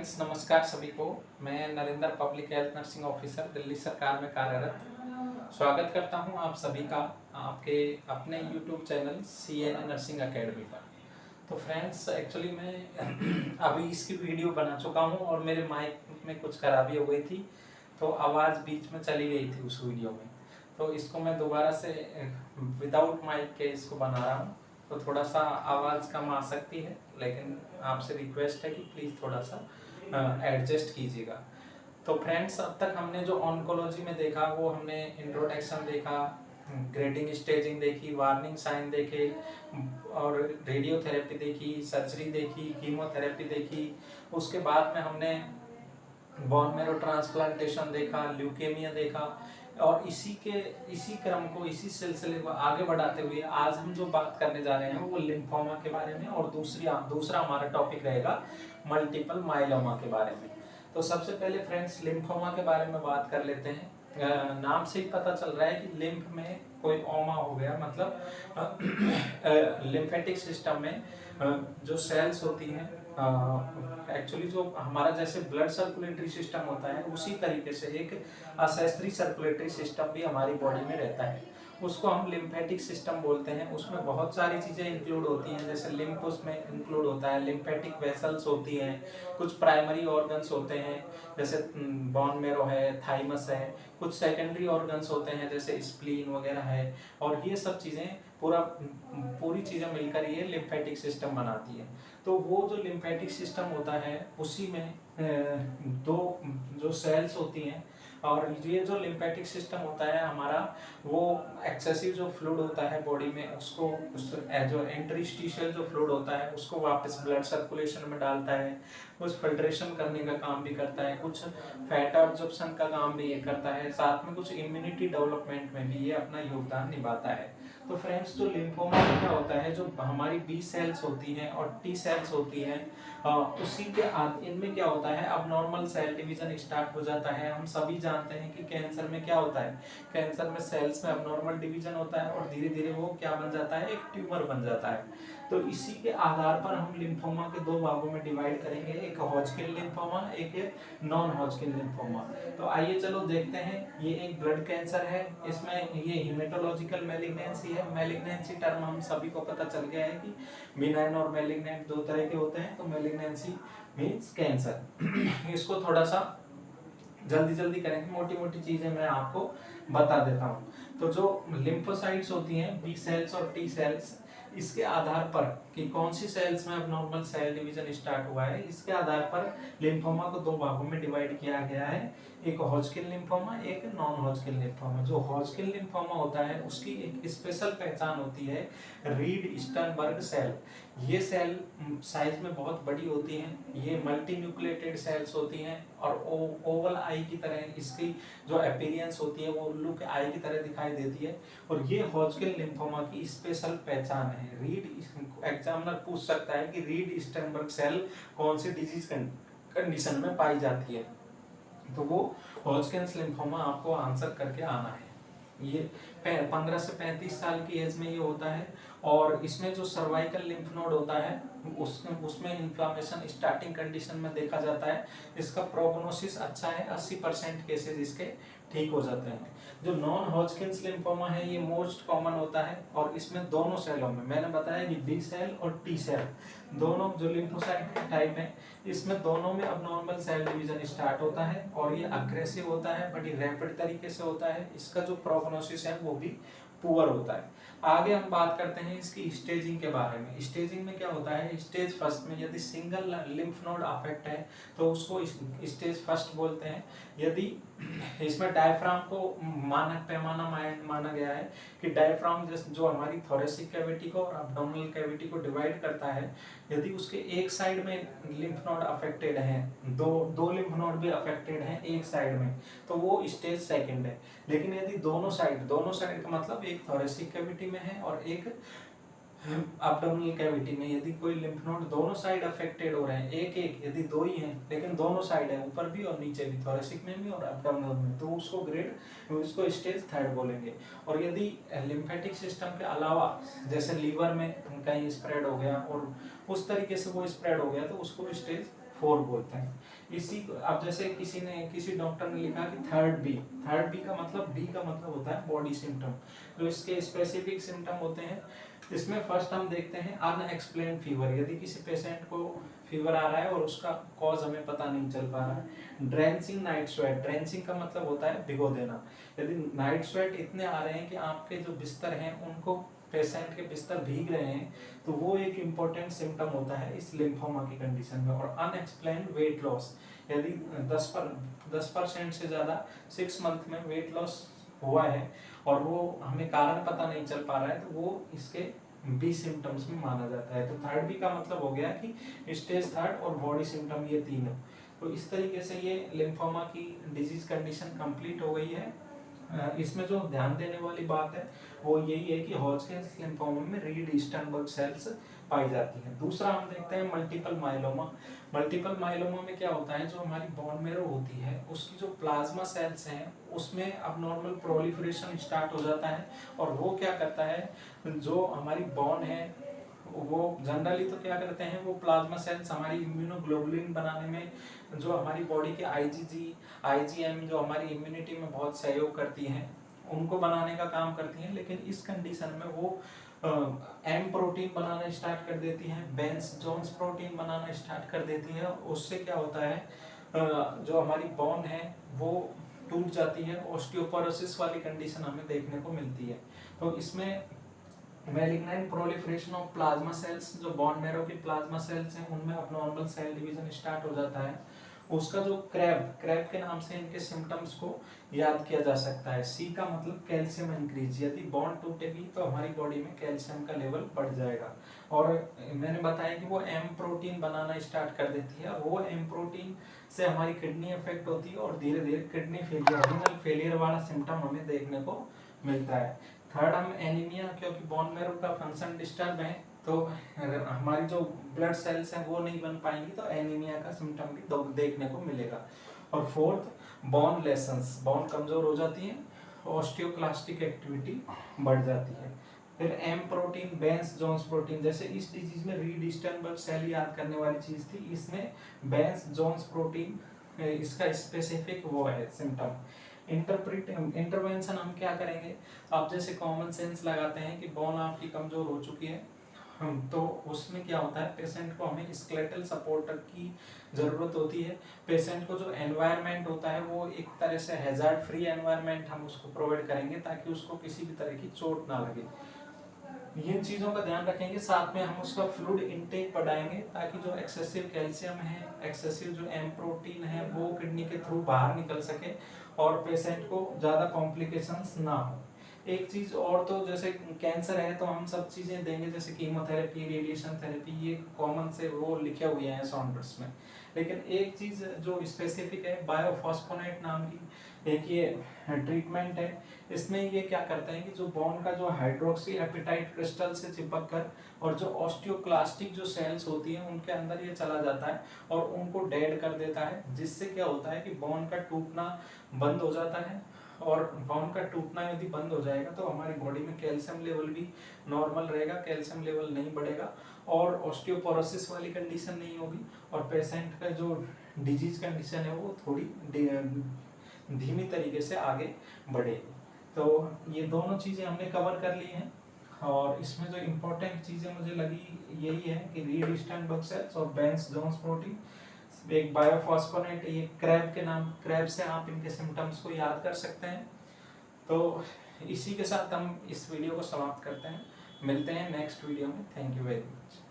Friends, नमस्कार सभी को। मैं Narendra, public health nursing officer, Delhi सरकार में कार्यरत, स्वागत करता हूं आप सभी का आपके अपने YouTube channel CNA nursing academy पर। तो फ्रेंड्स, एक्चुअली मैं अभी इसकी वीडियो बना चुका हूं और मेरे माइक में कुछ खराबी हो गई थी, तो आवाज़ बीच में चली गई थी उस वीडियो में। तो इसको मैं दोबारा से विदाउट माइक के इसको बना रहा हूँ, तो थोड़ा सा आवाज़ कम आ सकती है, लेकिन आपसे रिक्वेस्ट है कि प्लीज़ थोड़ा सा एडजस्ट कीजिएगा। तो फ्रेंड्स, अब तक हमने जो ऑन्कोलॉजी में देखा वो हमने इंट्रोडक्शन देखा, ग्रेडिंग स्टेजिंग देखी, वार्निंग साइन देखे और रेडियोथेरेपी देखी, सर्जरी देखी, कीमोथेरेपी देखी। उसके बाद में हमने बोन मैरो ट्रांसप्लांटेशन देखा, ल्यूकेमिया देखा। और इसी क्रम को, इसी सिलसिले को आगे बढ़ाते हुए आज हम जो बात करने जा रहे हैं वो लिम्फोमा के बारे में, और दूसरा हमारा टॉपिक रहेगा मल्टीपल माइलोमा के बारे में। तो सबसे पहले फ्रेंड्स, लिम्फोमा के बारे में बात कर लेते हैं। नाम से ही पता चल रहा है कि लिम्फ में कोई ओमा हो गया, मतलब लिम्फेटिक सिस्टम में जो सेल्स होती हैं, एक्चुअली जो हमारा जैसे ब्लड सर्कुलेटरी सिस्टम होता है उसी तरीके से एक अशास्त्रीय सर्कुलेटरी सिस्टम भी हमारी बॉडी में रहता है, उसको हम लिम्फेटिक सिस्टम बोलते हैं। उसमें बहुत सारी चीज़ें इंक्लूड होती हैं, जैसे लिम्फ उसमें इंक्लूड होता है, लिम्फेटिक वेसल्स होती हैं, कुछ प्राइमरी ऑर्गन्स होते हैं जैसे बोन मैरो है, थाइमस है, कुछ सेकेंडरी ऑर्गन्स होते हैं जैसे स्प्लीन वगैरह है। और ये सब चीज़ें पूरी चीज़ें मिलकर ये लिम्फेटिक सिस्टम बनाती है। तो वो जो लिम्फेटिक सिस्टम होता है उसी में दो जो सेल्स होती हैं, और ये जो लिम्फेटिक सिस्टम होता है हमारा, वो एक्सेसिव जो फ्लूइड होता है बॉडी में उसको जो इंटरस्टिशियल जो फ्लूइड होता है उसको वापस ब्लड सर्कुलेशन में डालता है, कुछ फिल्ट्रेशन करने का काम भी करता है, कुछ फैट एब्जॉर्प्शन का काम भी ये करता है, साथ में कुछ इम्यूनिटी डेवलपमेंट में भी ये अपना योगदान निभाता है। तो फ्रेंड्स, जो लिम्फोमा में क्या होता है, जो हमारी बी सेल्स होती हैं और टी सेल्स होती हैं, उसी के इनमें क्या होता है, अब नॉर्मल सेल डिवीजन स्टार्ट हो जाता है। हम सभी जानते हैं कि कैंसर में क्या होता है, कैंसर में सेल्स में अब नॉर्मल डिवीजन होता है और धीरे धीरे वो क्या बन जाता है, एक ट्यूमर बन जाता है। तो इसी के आधार पर हम लिम्फोमा के दो भागों में डिवाइड करेंगे, एक हॉजकिन लिम्फोमा, एक नॉन हॉजकिन लिम्फोमा। तो आइए चलो देखते हैं। ये एक ब्लड कैंसर है, इसमें ये हिमेटोलॉजिकल मैलिग्नेंसी है। मैलिग्नेंसी टर्म हम सभी को पता चल गया है कि बिनाइन और मैलिग्नेंट दो तरह के होते हैं। तो मैलिग्नेंसी मीन्स कैंसर। इसको थोड़ा सा जल्दी करेंगे, मोटी मोटी चीजें मैं आपको बता देता हूँ। तो जो लिम्फोसाइट्स होती हैं, बी सेल्स और टी सेल्स, इसके आधार पर कि कौन सी सेल्स में अब नॉर्मल सेल डिवीजन स्टार्ट हुआ है, इसके आधार पर लिम्फोमा को दो भागों में डिवाइड किया गया है, एक हॉजकिन लिम्फोमा, एक नॉन हॉजकिन लिम्फोमा। जो हॉजकिन लिम्फोमा होता है उसकी एक स्पेशल पहचान होती है, रीड स्टर्नबर्ग सेल। ये सेल साइज में बहुत बड़ी होती हैं, ये मल्टी न्यूक्लिएटेड सेल्स होती हैं और ओवल आई की तरह इसकी जो अपीयरेंस होती है वो उल्लू के आई की तरह दिखाई देती है। और ये हॉजकिन लिम्फोमा की स्पेशल पहचान है। रीड एग्जामिनर पूछ सकता है कि रीड स्टर्नबर्ग सेल कौन सी डिजीज कंडीशन में पाई जाती है, तो वो हॉजकिन लिम्फोमा आपको आंसर करके आना है। ये 15 से 35 साल की एज में ये होता है, और इसमें जो सर्वाइकल लिम्फ नोड होता है उसमें इन्फ्लामेशन स्टार्टिंग कंडीशन में देखा जाता है। इसका प्रोग्नोसिस अच्छा है, 80% केसेस इसके ठीक हो जाते हैं। जो नॉन हॉजकिन्स लिम्फोमा है ये मोस्ट कॉमन होता है, और इसमें दोनों सेलों में, मैंने बताया कि बी सेल और टी सेल दोनों जो लिम्फोसाइट टाइप है, इसमें दोनों में अब नॉर्मल सेल डिवीजन स्टार्ट होता है, और ये अग्रेसिव होता है, बड़ी रैपिड तरीके से होता है। इसका जो प्रोग्नोसिस है वो भी पुअर होता है। आगे हम बात करते हैं इसकी स्टेजिंग के बारे में। स्टेजिंग में क्या होता है, स्टेज फर्स्ट में यदि सिंगल लिम्फ नोड अफेक्ट है तो उसको स्टेज फर्स्ट बोलते हैं। यदि इसमें डायफ्राम को मानक पैमाना माना गया है कि डायफ्राम जो हमारी थोरेसिक कैविटी को और अब्डोमिनल कैविटी को डिवाइड करता है, यदि उसके एक साइड में लिम्फ नोड अफेक्टेड है, दो लिम्फ नोड भी अफेक्टेड हैं एक साइड में, तो वो स्टेज सेकंड है। लेकिन यदि दोनों साइड का मतलब एक थोरेसिक कैविटी में है और एक एब्डोमिनल कैविटी में, यदि कोई लिम्फ नोड दोनों साइड अफेक्टेड हो रहे हैं, एक यदि दो ही हैं लेकिन दोनों साइड है, ऊपर भी और नीचे भी, थोरेसिक में भी और एब्डोमिनल में, तो उसको स्टेज थर्ड बोलेंगे। और यदि लिम्फेटिक सिस्टम के अलावा जैसे लीवर में कहीं स्प्रेड हो गया और उस तरीके से वो स्प्रेड हो गया तो उसको स्टेज 4 बोलते हैं। इसी अब जैसे किसी डॉक्टर ने लिखा कि थर्ड बी का मतलब होता है बॉडी सिम्टम। जो इसके स्पेसिफिक सिम्टम होते हैं, इसमें फर्स्ट हम देखते हैं अनएक्सप्लेन्ड फीवर। यदि किसी पेशेंट को फीवर आ रहा है और उसका कॉज हमें पता नहीं चल पा रहा है। ड्रेंचिंग नाइट स्वेट, ड्रेंचिंग का मतलब होता है भिगो देना। यदि नाइट स्वेट इतने आ रहे हैं कि आपके जो बिस्तर हैं उनको, पेशेंट के बिस्तर भीग रहे हैं, तो वो एक इम्पोर्टेंट सिम्टम होता है इस लिम्फोमा की कंडीशन में। और अनएक्सप्लेन्ड वेट लॉस, यदि 10% से ज़्यादा 6 मंथ में वेट लॉस हुआ है और वो हमें कारण पता नहीं चल पा रहा है, तो वो इसके बी सिम्टम्स में माना जाता है। तो थर्ड बी का मतलब हो गया कि स्टेज थर्ड और बॉडी सिम्टम, ये तीनों। तो इस तरीके से ये लिम्फोमा की डिजीज कंडीशन कंप्लीट हो गई है। इसमें जो ध्यान देने वाली बात है वो यही है कि हॉजकिंस लिम्फोमा में रीड स्टर्नबर्ग सेल्स पाई जाती हैं। दूसरा हम देखते हैं मल्टीपल माइलोमा। मल्टीपल माइलोमा में क्या होता है, जो हमारी बोन मैरो होती है उसकी जो प्लाज्मा सेल्स हैं उसमें अब नॉर्मल प्रोलिफरेशन स्टार्ट हो जाता है। और वो क्या करता है, जो हमारी बोन है वो जनरली तो क्या करते हैं, वो प्लाज्मा सेल्स हमारी इम्यूनोग्लोबुलिन बनाने में, जो हमारी बॉडी के आईजीएम जो हमारी इम्यूनिटी में बहुत सहयोग करती हैं, उनको बनाने का काम करती हैं। लेकिन इस कंडीशन में वो एम प्रोटीन बनाना स्टार्ट कर देती हैं, बेंस जोन्स प्रोटीन बनाना स्टार्ट कर देती हैं। उससे क्या होता है, जो हमारी बोन है वो टूट जाती है, ऑस्टियोपोरोसिस वाली कंडीशन हमें देखने को मिलती है। तो इसमें malignant proliferation of plasma cells, जो बोन मैरो की प्लाज्मा सेल्स हैं उनमें अबनॉर्मल सेल डिवीजन स्टार्ट हो जाता है। उसका जो क्रैब के नाम से इनके सिम्टम्स को याद किया जा सकता है। सी का मतलब कैल्शियम इंक्रीज, यदि बॉन्ड टूटेगी तो हमारी बॉडी में कैल्शियम का लेवल बढ़ जाएगा। और मैंने बताया कि वो एम प्रोटीन बनाना स्टार्ट कर देती है, और वो एम प्रोटीन से हमारी किडनी अफेक्ट होती है और धीरे धीरे किडनी फेलियर, रीनल फेलियर वाला सिम्टम हमें देखने को मिलता है। थर्ड हम एनीमिया, क्योंकि बोन मैरो का फंक्शन डिस्टर्ब है तो हमारी जो ब्लड सेल्स हैं वो नहीं बन पाएंगी, तो एनीमिया का सिम्टम भी देखने को मिलेगा। और फोर्थ बोन लेसन्स, बोन कमजोर हो जाती है, ऑस्टियोक्लास्टिक एक्टिविटी बढ़ जाती है। फिर एम प्रोटीन, बेंस जोन्स प्रोटीन, जैसे इस डिजीज में रीड स्टर्नबर्ग सेल याद करने वाली चीज थी, इसमें बेंस जोन्स प्रोटीन इसका स्पेसिफिक वो है सिम्टम। इंटरवेंशन हम क्या करेंगे, आप जैसे कॉमन सेंस लगाते हैं कि बोन आपकी कमजोर हो चुकी है, तो उसमें क्या होता है, पेशेंट को हमें स्केलेटल सपोर्ट की ज़रूरत होती है। पेशेंट को जो एनवायरनमेंट होता है वो एक तरह से हैजार्ड फ्री एनवायरनमेंट हम उसको प्रोवाइड करेंगे ताकि उसको किसी भी तरह की चोट ना लगे। इन चीज़ों का ध्यान रखेंगे। साथ में हम उसका फ्लूइड इनटेक बढ़ाएंगे ताकि जो एक्सेसिव कैल्शियम है, एक्सेसिव जो एम प्रोटीन है वो किडनी के थ्रू बाहर निकल सके और पेशेंट को ज़्यादा कॉम्प्लिकेशंस ना हो। एक चीज़ और, तो जैसे कैंसर है तो हम सब चीज़ें देंगे, जैसे कीमोथेरेपी, रेडिएशन थेरेपी, ये कॉमन से वो लिखे हुए हैं सॉन्डर्स में। लेकिन एक चीज़ जो स्पेसिफिक है, बायोफॉस्फोनेट नाम की एक ये ट्रीटमेंट है। इसमें ये क्या करता है कि जो बोन का जो हाइड्रोक्सी एपिटाइट क्रिस्टल से चिपक कर और जो ऑस्टियोक्लास्टिक जो सेल्स होती हैं उनके अंदर ये चला जाता है और उनको डेड कर देता है, जिससे क्या होता है कि बोन का टूटना बंद हो जाता है। और बोन का टूटना यदि बंद हो जाएगा तो हमारी बॉडी में कैल्शियम लेवल भी नॉर्मल रहेगा, कैल्शियम लेवल नहीं बढ़ेगा और ऑस्टियोपोरोसिस वाली कंडीशन नहीं होगी, और पेशेंट का जो डिजीज कंडीशन है वो थोड़ी धीमी तरीके से आगे बढ़ेगी। तो ये दोनों चीज़ें हमने कवर कर ली हैं। और इसमें जो इम्पोर्टेंट चीज़ें मुझे लगी यही है कि रीड स्टर्नबर्ग सेल्स और बेंस जोन्स प्रोटीन, एक बायोफॉस्फोनेट, ये क्रैब से आप इनके सिम्टम्स को याद कर सकते हैं। तो इसी के साथ हम इस वीडियो को समाप्त करते हैं। मिलते हैं नेक्स्ट वीडियो में। Thank you very much.